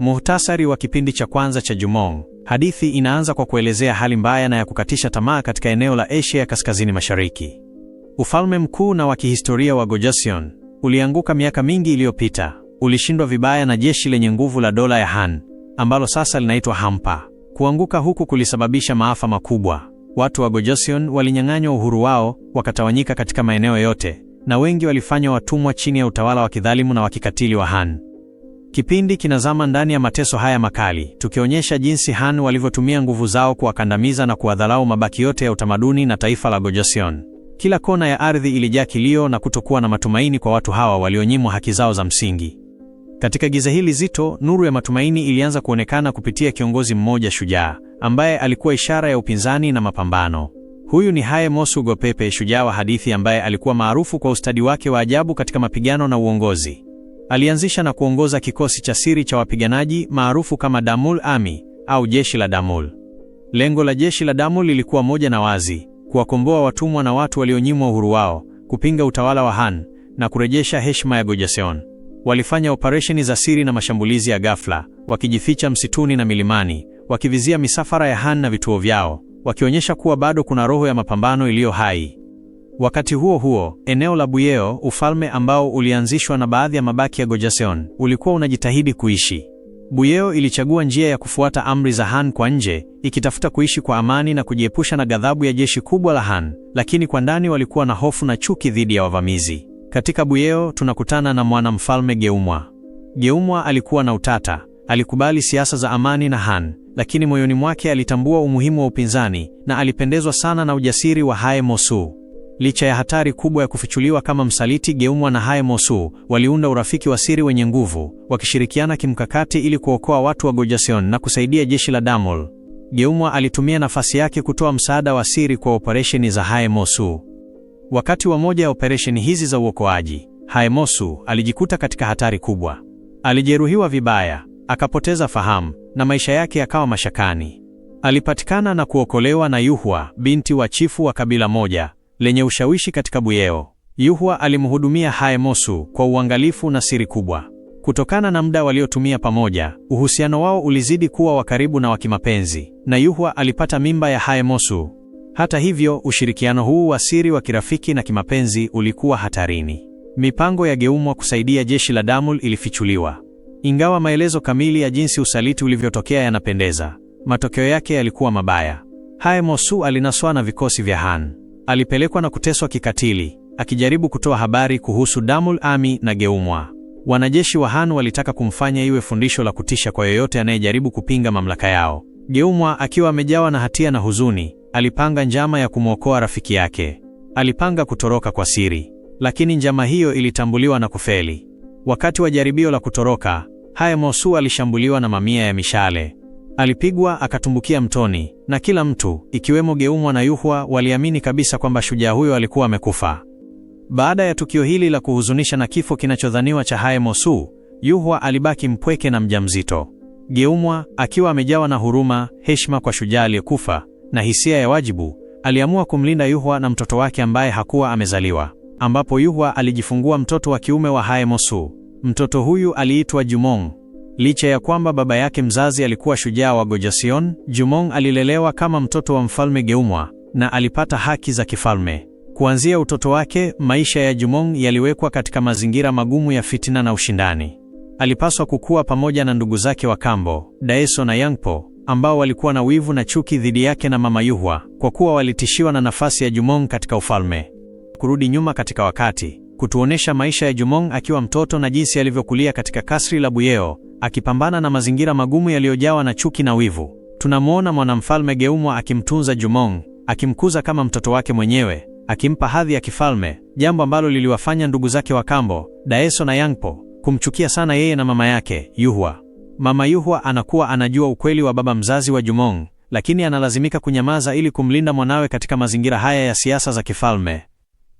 Muhtasari wa kipindi cha kwanza cha Jumong. Hadithi inaanza kwa kuelezea hali mbaya na ya kukatisha tamaa katika eneo la Asia ya Kaskazini Mashariki. Ufalme mkuu na wa kihistoria wa Gojoseon ulianguka miaka mingi iliyopita. Ulishindwa vibaya na jeshi lenye nguvu la dola ya Han, ambalo sasa linaitwa Hampa. Kuanguka huku kulisababisha maafa makubwa. Watu wa Gojoseon walinyang'anywa uhuru wao, wakatawanyika katika maeneo yote, na wengi walifanywa watumwa chini ya utawala wa kidhalimu na wa kikatili wa Han. Kipindi kinazama ndani ya mateso haya makali, tukionyesha jinsi Han walivyotumia nguvu zao kuwakandamiza na kuwadharau mabaki yote ya utamaduni na taifa la Gojoseon. Kila kona ya ardhi ilijaa kilio na kutokuwa na matumaini kwa watu hawa walionyimwa haki zao za msingi. Katika giza hili zito, nuru ya matumaini ilianza kuonekana kupitia kiongozi mmoja shujaa, ambaye alikuwa ishara ya upinzani na mapambano. Huyu ni Haemosu Gopepe, shujaa wa hadithi ambaye alikuwa maarufu kwa ustadi wake wa ajabu katika mapigano na uongozi. Alianzisha na kuongoza kikosi cha siri cha wapiganaji maarufu kama Damul Army au jeshi la Damul. Lengo la jeshi la Damul lilikuwa moja na wazi: kuwakomboa watumwa na watu walionyimwa uhuru wao, kupinga utawala wa Han na kurejesha heshima ya Gojoseon. Walifanya operesheni za siri na mashambulizi ya ghafla, wakijificha msituni na milimani, wakivizia misafara ya Han na vituo vyao, wakionyesha kuwa bado kuna roho ya mapambano iliyo hai. Wakati huo huo, eneo la Buyeo, ufalme ambao ulianzishwa na baadhi ya mabaki ya Gojoseon, ulikuwa unajitahidi kuishi. Buyeo ilichagua njia ya kufuata amri za Han kwa nje, ikitafuta kuishi kwa amani na kujiepusha na ghadhabu ya jeshi kubwa la Han, lakini kwa ndani walikuwa na hofu na chuki dhidi ya wavamizi. Katika Buyeo tunakutana na mwanamfalme Geumwa. Geumwa alikuwa na utata. Alikubali siasa za amani na Han, lakini moyoni mwake alitambua umuhimu wa upinzani na alipendezwa sana na ujasiri wa Haemosu. Licha ya hatari kubwa ya kufichuliwa kama msaliti, Geumwa na Haemosu waliunda urafiki wa siri wenye nguvu, wakishirikiana kimkakati ili kuokoa watu wa Gojoseon na kusaidia jeshi la Damul. Geumwa alitumia nafasi yake kutoa msaada wa siri kwa operesheni za Haemosu. Wakati wa moja ya operesheni hizi za uokoaji, Haemosu alijikuta katika hatari kubwa. Alijeruhiwa vibaya, akapoteza fahamu na maisha yake yakawa mashakani. Alipatikana na kuokolewa na Yuhua, binti wa chifu wa kabila moja lenye ushawishi katika Buyeo. Yuhua alimhudumia Haemosu kwa uangalifu na siri kubwa. Kutokana na muda waliotumia pamoja, uhusiano wao ulizidi kuwa wa karibu na wa kimapenzi, na Yuhua alipata mimba ya Haemosu. Hata hivyo, ushirikiano huu wa siri wa kirafiki na kimapenzi ulikuwa hatarini. Mipango ya Geumwa kusaidia jeshi la Damul ilifichuliwa. Ingawa maelezo kamili ya jinsi usaliti ulivyotokea yanapendeza, matokeo yake yalikuwa mabaya. Haemosu alinaswa na vikosi vya Han. Alipelekwa na kuteswa kikatili, akijaribu kutoa habari kuhusu Damul Army na Geumwa. Wanajeshi wa Han walitaka kumfanya iwe fundisho la kutisha kwa yoyote anayejaribu kupinga mamlaka yao. Geumwa, akiwa amejawa na hatia na huzuni, alipanga njama ya kumwokoa rafiki yake. Alipanga kutoroka kwa siri, lakini njama hiyo ilitambuliwa na kufeli. Wakati wa jaribio la kutoroka, Haemosu alishambuliwa na mamia ya mishale. Alipigwa akatumbukia mtoni, na kila mtu, ikiwemo Geumwa na Yuhua, waliamini kabisa kwamba shujaa huyo alikuwa amekufa. Baada ya tukio hili la kuhuzunisha na kifo kinachodhaniwa cha Haemosu, Yuhua alibaki mpweke na mjamzito. Geumwa, akiwa amejawa na huruma, heshima kwa shujaa aliyekufa na hisia ya wajibu, aliamua kumlinda Yuhua na mtoto wake ambaye hakuwa amezaliwa, ambapo Yuhua alijifungua mtoto wa kiume wa Haemosu. Mtoto huyu aliitwa Jumong. Licha ya kwamba baba yake mzazi alikuwa shujaa wa Gojoseon, Jumong alilelewa kama mtoto wa mfalme Geumwa na alipata haki za kifalme. Kuanzia utoto wake, maisha ya Jumong yaliwekwa katika mazingira magumu ya fitina na ushindani. Alipaswa kukua pamoja na ndugu zake wa kambo, Daeso na Yangpo, ambao walikuwa na wivu na chuki dhidi yake na mama Yuhua, kwa kuwa walitishiwa na nafasi ya Jumong katika ufalme. Kurudi nyuma katika wakati, kutuonesha maisha ya Jumong akiwa mtoto na jinsi alivyokulia katika kasri la Buyeo, akipambana na mazingira magumu yaliyojawa na chuki na wivu. Tunamuona mwanamfalme Geumwa akimtunza Jumong, akimkuza kama mtoto wake mwenyewe, akimpa hadhi ya kifalme, jambo ambalo liliwafanya ndugu zake wa kambo, Daeso na Yangpo, kumchukia sana yeye na mama yake, Yuhua. Mama Yuhua anakuwa anajua ukweli wa baba mzazi wa Jumong, lakini analazimika kunyamaza ili kumlinda mwanawe katika mazingira haya ya siasa za kifalme.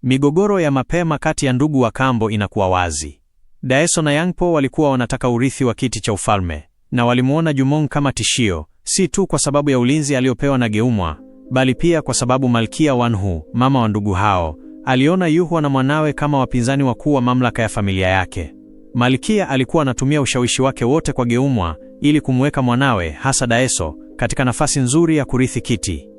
Migogoro ya mapema kati ya ndugu wa kambo inakuwa wazi. Daeso na Yangpo walikuwa wanataka urithi wa kiti cha ufalme, na walimuona Jumong kama tishio, si tu kwa sababu ya ulinzi aliopewa na Geumwa, bali pia kwa sababu Malkia Wanhu, mama wa ndugu hao, aliona Yuhua na mwanawe kama wapinzani wakuu wa mamlaka ya familia yake. Malkia alikuwa anatumia ushawishi wake wote kwa Geumwa, ili kumweka mwanawe, hasa Daeso, katika nafasi nzuri ya kurithi kiti.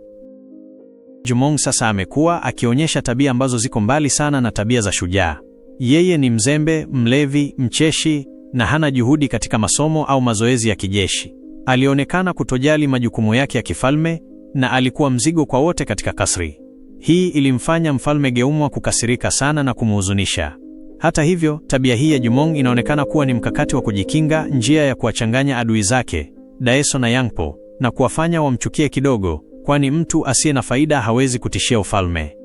Jumong sasa amekuwa akionyesha tabia ambazo ziko mbali sana na tabia za shujaa. Yeye ni mzembe, mlevi, mcheshi na hana juhudi katika masomo au mazoezi ya kijeshi. Alionekana kutojali majukumu yake ya kifalme na alikuwa mzigo kwa wote katika kasri. Hii ilimfanya Mfalme Geumwa kukasirika sana na kumhuzunisha. Hata hivyo, tabia hii ya Jumong inaonekana kuwa ni mkakati wa kujikinga, njia ya kuwachanganya adui zake, Daeso na Yangpo, na kuwafanya wamchukie kidogo, kwani mtu asiye na faida hawezi kutishia ufalme.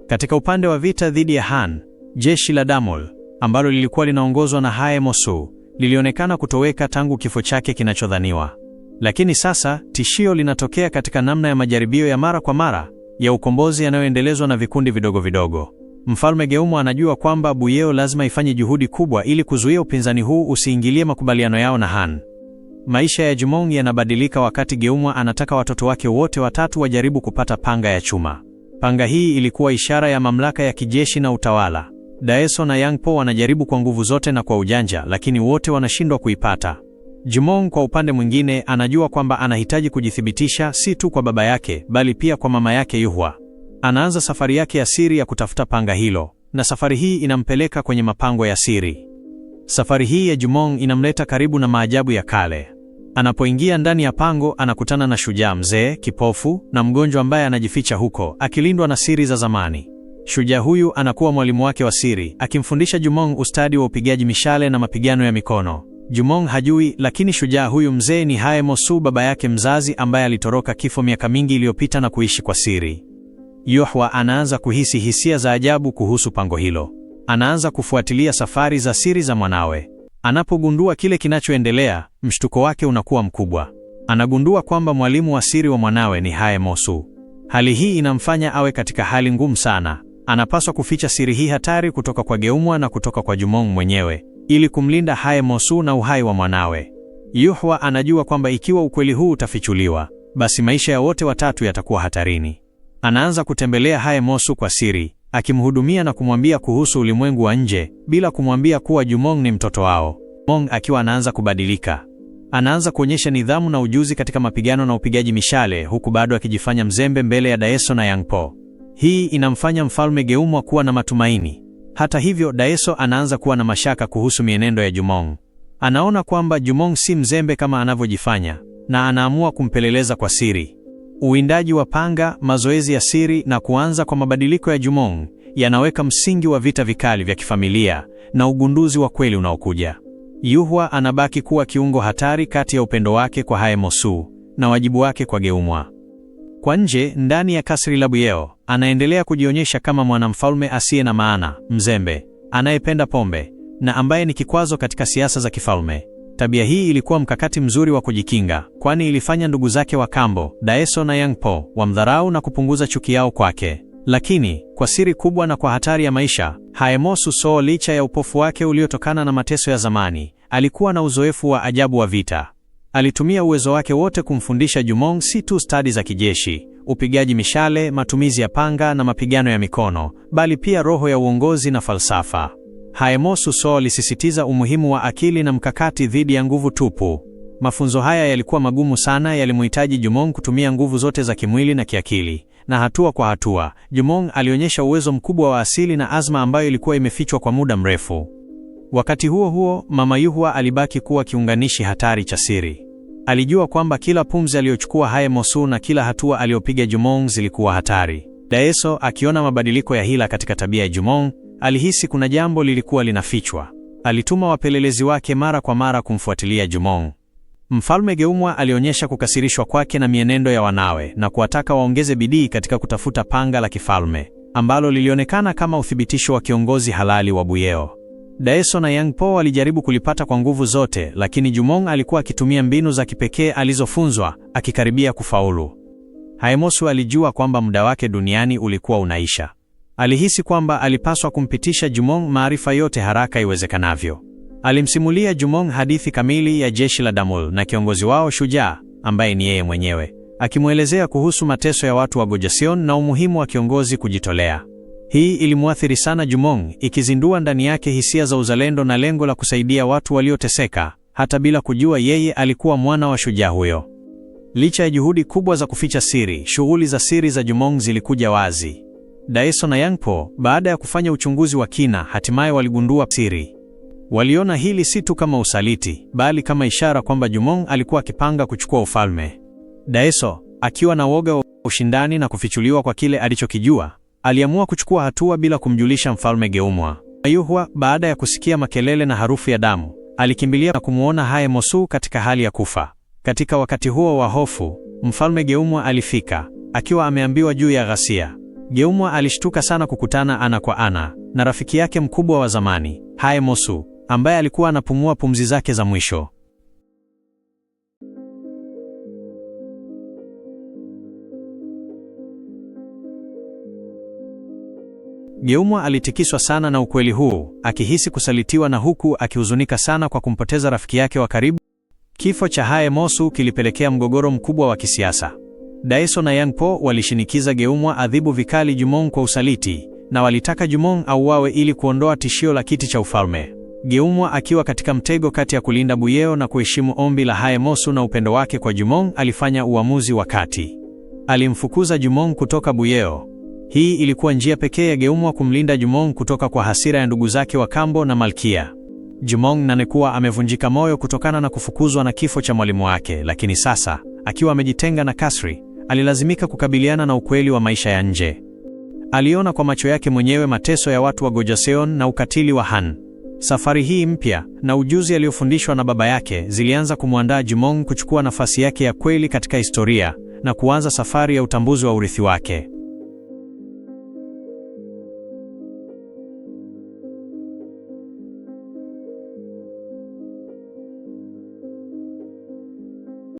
Katika upande wa vita dhidi ya Han, jeshi la Damol, ambalo lilikuwa linaongozwa na Hae Mosu, lilionekana kutoweka tangu kifo chake kinachodhaniwa. Lakini sasa, tishio linatokea katika namna ya majaribio ya mara kwa mara ya ukombozi yanayoendelezwa na vikundi vidogo vidogo. Mfalme Geumwa anajua kwamba Buyeo lazima ifanye juhudi kubwa ili kuzuia upinzani huu usiingilie makubaliano yao na Han. Maisha ya Jumong yanabadilika wakati Geumwa anataka watoto wake wote watatu wajaribu kupata panga ya chuma. Panga hii ilikuwa ishara ya mamlaka ya kijeshi na utawala. Daeso na Yangpo wanajaribu kwa nguvu zote na kwa ujanja, lakini wote wanashindwa kuipata. Jumong kwa upande mwingine anajua kwamba anahitaji kujithibitisha si tu kwa baba yake bali pia kwa mama yake Yuhua. Anaanza safari yake ya siri ya kutafuta panga hilo, na safari hii inampeleka kwenye mapango ya siri. Safari hii ya Jumong inamleta karibu na maajabu ya kale. Anapoingia ndani ya pango, anakutana na shujaa mzee, kipofu na mgonjwa ambaye anajificha huko, akilindwa na siri za zamani. Shujaa huyu anakuwa mwalimu wake wa siri, akimfundisha Jumong ustadi wa upigaji mishale na mapigano ya mikono. Jumong hajui, lakini shujaa huyu mzee ni Hae Mosu, baba yake mzazi ambaye alitoroka kifo miaka mingi iliyopita na kuishi kwa siri. Yuhua anaanza kuhisi hisia za ajabu kuhusu pango hilo. Anaanza kufuatilia safari za siri za mwanawe. Anapogundua kile kinachoendelea, mshtuko wake unakuwa mkubwa. Anagundua kwamba mwalimu wa siri wa mwanawe ni Hae Mosu. Hali hii inamfanya awe katika hali ngumu sana. Anapaswa kuficha siri hii hatari kutoka kwa Geumwa na kutoka kwa Jumong mwenyewe, ili kumlinda Hae Mosu na uhai wa mwanawe. Yuhua anajua kwamba ikiwa ukweli huu utafichuliwa, basi maisha ya wote watatu yatakuwa hatarini. Anaanza kutembelea Hae Mosu kwa siri, akimhudumia na kumwambia kuhusu ulimwengu wa nje, bila kumwambia kuwa Jumong ni mtoto wao. Jumong akiwa anaanza kubadilika. Anaanza kuonyesha nidhamu na ujuzi katika mapigano na upigaji mishale, huku bado akijifanya mzembe mbele ya Daeso na Yangpo. Hii inamfanya Mfalme Geumwa kuwa na matumaini. Hata hivyo, Daeso anaanza kuwa na mashaka kuhusu mienendo ya Jumong. Anaona kwamba Jumong si mzembe kama anavyojifanya, na anaamua kumpeleleza kwa siri. Uwindaji wa panga, mazoezi ya siri na kuanza kwa mabadiliko ya Jumong yanaweka msingi wa vita vikali vya kifamilia na ugunduzi wa kweli unaokuja. Yuhua anabaki kuwa kiungo hatari kati ya upendo wake kwa Hae Mosu na wajibu wake kwa Geumwa. Kwa nje, ndani ya kasri la Buyeo, anaendelea kujionyesha kama mwanamfalme asiye na maana, mzembe, anayependa pombe na ambaye ni kikwazo katika siasa za kifalme. Tabia hii ilikuwa mkakati mzuri wa kujikinga, kwani ilifanya ndugu zake wa kambo, Daeso na Yangpo, wamdharau na kupunguza chuki yao kwake. Lakini, kwa siri kubwa na kwa hatari ya maisha, Hae Mosu, licha ya upofu wake uliotokana na mateso ya zamani, alikuwa na uzoefu wa ajabu wa vita. Alitumia uwezo wake wote kumfundisha Jumong si tu stadi za kijeshi, upigaji mishale, matumizi ya panga na mapigano ya mikono, bali pia roho ya uongozi na falsafa. Hae Mosu alisisitiza umuhimu wa akili na mkakati dhidi ya nguvu tupu. Mafunzo haya yalikuwa magumu sana, yalimhitaji Jumong kutumia nguvu zote za kimwili na kiakili, na hatua kwa hatua, Jumong alionyesha uwezo mkubwa wa asili na azma ambayo ilikuwa imefichwa kwa muda mrefu. Wakati huo huo, Mama Yuhua alibaki kuwa kiunganishi hatari cha siri. Alijua kwamba kila pumzi aliyochukua Hae Mosu na kila hatua aliyopiga Jumong zilikuwa hatari. Daeso, akiona mabadiliko ya hila katika tabia ya Jumong, alihisi kuna jambo lilikuwa linafichwa. Alituma wapelelezi wake mara kwa mara kumfuatilia Jumong. Mfalme Geumwa alionyesha kukasirishwa kwake na mienendo ya wanawe na kuwataka waongeze bidii katika kutafuta panga la kifalme, ambalo lilionekana kama uthibitisho wa kiongozi halali wa Buyeo. Daeso na Yangpo walijaribu kulipata kwa nguvu zote, lakini Jumong alikuwa akitumia mbinu za kipekee alizofunzwa, akikaribia kufaulu. Hae Mosu alijua kwamba muda wake duniani ulikuwa unaisha. Alihisi kwamba alipaswa kumpitisha Jumong maarifa yote haraka iwezekanavyo. Alimsimulia Jumong hadithi kamili ya jeshi la Damol na kiongozi wao shujaa, ambaye ni yeye mwenyewe, akimwelezea kuhusu mateso ya watu wa Gojoseon na umuhimu wa kiongozi kujitolea. Hii ilimuathiri sana Jumong, ikizindua ndani yake hisia za uzalendo na lengo la kusaidia watu walioteseka, hata bila kujua yeye alikuwa mwana wa shujaa huyo. Licha ya juhudi kubwa za kuficha siri, shughuli za siri za Jumong zilikuja wazi. Daeso na Yangpo, baada ya kufanya uchunguzi wa kina, hatimaye waligundua siri. Waliona hili si tu kama usaliti, bali kama ishara kwamba Jumong alikuwa akipanga kuchukua ufalme. Daeso, akiwa na woga wa ushindani na kufichuliwa kwa kile alichokijua, aliamua kuchukua hatua bila kumjulisha mfalme Geumwa. Yuhua, baada ya kusikia makelele na harufu ya damu, alikimbilia na kumuona Hae Mosu katika hali ya kufa. Katika wakati huo wa hofu, mfalme Geumwa alifika, akiwa ameambiwa juu ya ghasia. Geumwa alishtuka sana kukutana ana kwa ana na rafiki yake mkubwa wa zamani, Hae Mosu, ambaye alikuwa anapumua pumzi zake za mwisho. Geumwa alitikiswa sana na ukweli huu, akihisi kusalitiwa na huku akihuzunika sana kwa kumpoteza rafiki yake wa karibu. Kifo cha Hae Mosu kilipelekea mgogoro mkubwa wa kisiasa. Daeso na Yangpo walishinikiza Geumwa adhibu vikali Jumong kwa usaliti, na walitaka Jumong auawe ili kuondoa tishio la kiti cha ufalme. Geumwa, akiwa katika mtego kati ya kulinda Buyeo na kuheshimu ombi la Hae Mosu na upendo wake kwa Jumong, alifanya uamuzi wa kati. Alimfukuza Jumong kutoka Buyeo. Hii ilikuwa njia pekee ya Geumwa kumlinda Jumong kutoka kwa hasira ya ndugu zake wa kambo na malkia. Jumong nanekuwa amevunjika moyo kutokana na kufukuzwa na kifo cha mwalimu wake, lakini sasa, akiwa amejitenga na kasri, alilazimika kukabiliana na ukweli wa maisha ya nje. Aliona kwa macho yake mwenyewe mateso ya watu wa Gojoseon na ukatili wa Han. Safari hii mpya na ujuzi aliofundishwa na baba yake zilianza kumwandaa Jumong kuchukua nafasi yake ya kweli katika historia na kuanza safari ya utambuzi wa urithi wake.